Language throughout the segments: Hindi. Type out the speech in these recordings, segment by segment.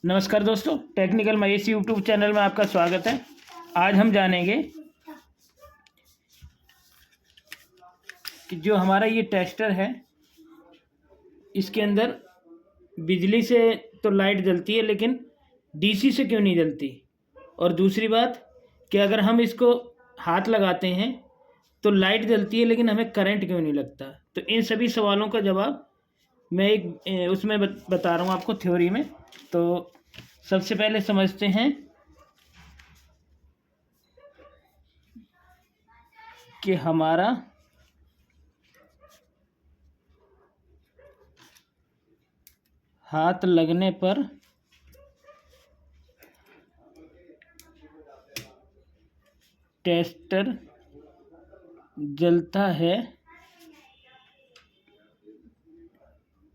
नमस्कार दोस्तों, टेक्निकल महेश यूट्यूब चैनल में आपका स्वागत है। आज हम जानेंगे कि जो हमारा ये टेस्टर है, इसके अंदर बिजली से तो लाइट जलती है, लेकिन डीसी से क्यों नहीं जलती। और दूसरी बात कि अगर हम इसको हाथ लगाते हैं तो लाइट जलती है, लेकिन हमें करंट क्यों नहीं लगता। तो इन सभी सवालों का जवाब मैं एक उसमें बता रहा हूँ आपको, थ्योरी में। तो सबसे पहले समझते हैं कि हमारा हाथ लगने पर टेस्टर जलता है,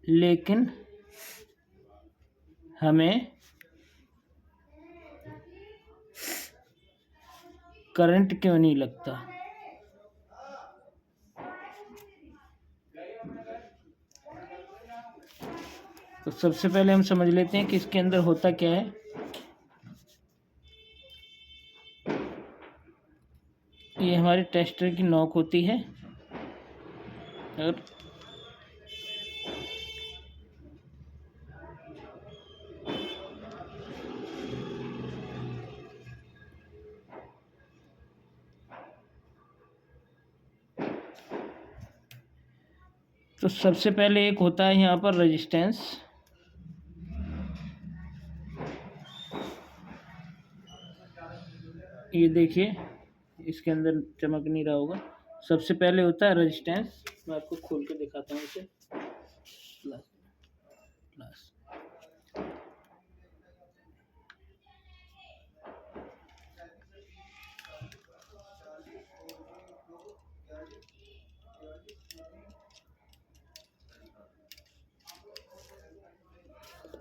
लेकिन हमें करंट क्यों नहीं लगता। तो सबसे पहले हम समझ लेते हैं कि इसके अंदर होता क्या है। ये हमारे टेस्टर की नॉक होती है और तो सबसे पहले एक होता है यहाँ पर रेजिस्टेंस। ये देखिए, इसके अंदर चमक नहीं रहा होगा। सबसे पहले होता है रेजिस्टेंस। मैं आपको खोल के दिखाता हूँ इसे। प्लस प्लस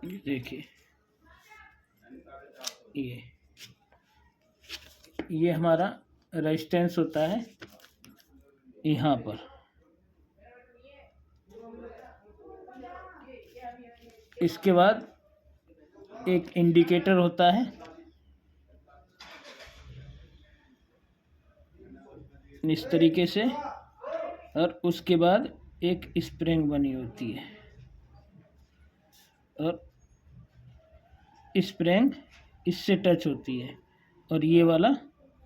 ये देखिए, ये हमारा रेजिस्टेंस होता है यहाँ पर। इसके बाद एक इंडिकेटर होता है, इस तरीके से, और उसके बाद एक स्प्रिंग बनी होती है, और स्प्रिंग इससे टच होती है और ये वाला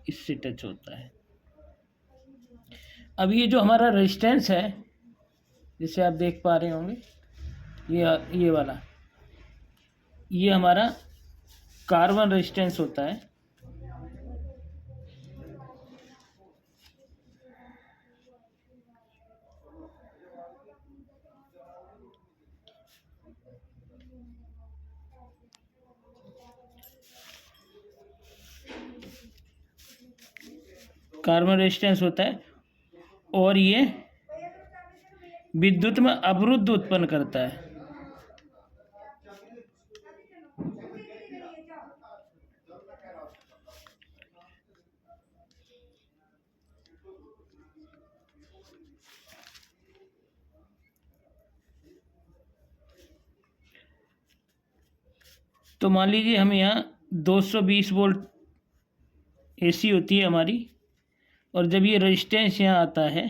इससे टच होता है। अब ये जो हमारा रेजिस्टेंस है, जिसे आप देख पा रहे होंगे, ये वाला, ये हमारा कार्बन रेजिस्टेंस होता है। कार्बन रेजिस्टेंस होता है और ये विद्युत में अवरुद्ध उत्पन्न करता है। तो मान लीजिए हम यहाँ 220 वोल्ट एसी होती है हमारी, और जब ये रेजिस्टेंस यहाँ आता है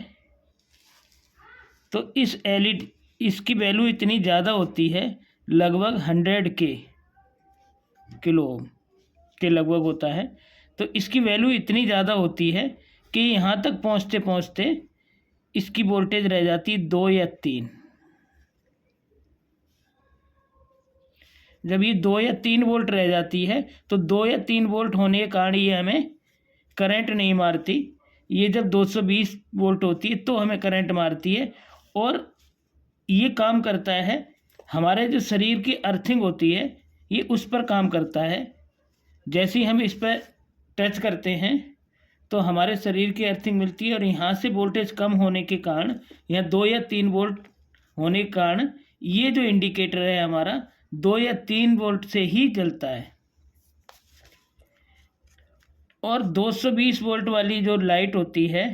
तो इस एलईडी, इसकी वैल्यू इतनी ज़्यादा होती है, लगभग 100 किलो ओम के लगभग होता है। तो इसकी वैल्यू इतनी ज़्यादा होती है कि यहाँ तक पहुँचते पहुँचते इसकी वोल्टेज रह जाती है 2 या 3। जब ये 2 या 3 वोल्ट रह जाती है तो 2 या 3 वोल्ट होने के कारण ये हमें करंट नहीं मारती। ये जब 220 वोल्ट होती है तो हमें करंट मारती है, और ये काम करता है, हमारे जो शरीर की अर्थिंग होती है ये उस पर काम करता है। जैसे ही हम इस पर टच करते हैं तो हमारे शरीर की अर्थिंग मिलती है, और यहाँ से वोल्टेज कम होने के कारण, यहाँ 2 या 3 वोल्ट होने के कारण, ये जो इंडिकेटर है हमारा 2 या 3 वोल्ट से ही जलता है। और 220 वोल्ट वाली जो लाइट होती है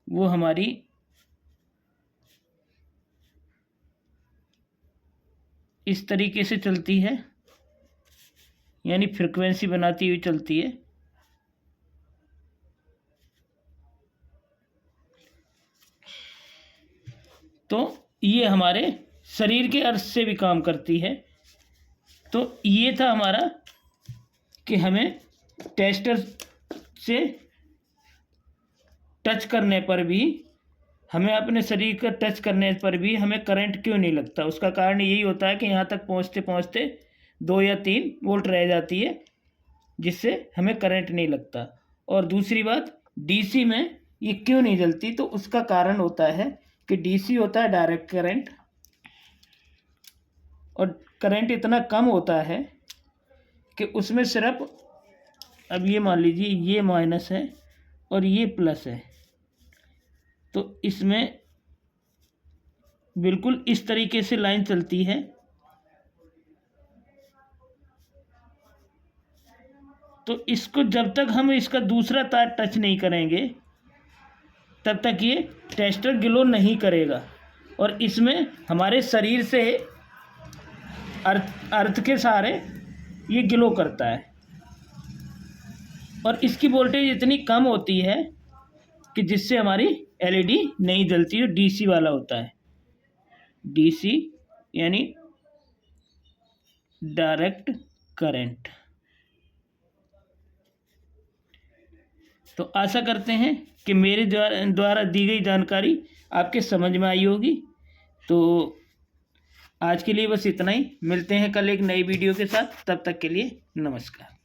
वो हमारी इस तरीके से चलती है, यानी फ्रिक्वेंसी बनाती हुई चलती है। तो ये हमारे शरीर के अर्थ से भी काम करती है। तो ये था हमारा कि हमें टेस्टर से टच करने पर भी, हमें अपने शरीर का टच करने पर भी हमें करंट क्यों नहीं लगता। उसका कारण यही होता है कि यहाँ तक पहुँचते पहुँचते 2 या 3 वोल्ट रह जाती है, जिससे हमें करंट नहीं लगता। और दूसरी बात, डीसी में ये क्यों नहीं जलती, तो उसका कारण होता है कि डीसी होता है डायरेक्ट करंट, और करंट इतना कम होता है कि उसमें सिर्फ, अब ये मान लीजिए ये माइनस है और ये प्लस है, तो इसमें बिल्कुल इस तरीके से लाइन चलती है। तो इसको जब तक हम इसका दूसरा तार टच नहीं करेंगे तब तक ये टेस्टर ग्लो नहीं करेगा, और इसमें हमारे शरीर से अर्थ के सहारे ये ग्लो करता है। और इसकी वोल्टेज इतनी कम होती है कि जिससे हमारी एलईडी नहीं जलती, जो डीसी वाला होता है। डीसी यानी डायरेक्ट करंट। तो आशा करते हैं कि मेरे द्वारा दी गई जानकारी आपके समझ में आई होगी। तो आज के लिए बस इतना ही, मिलते हैं कल एक नई वीडियो के साथ, तब तक के लिए नमस्कार।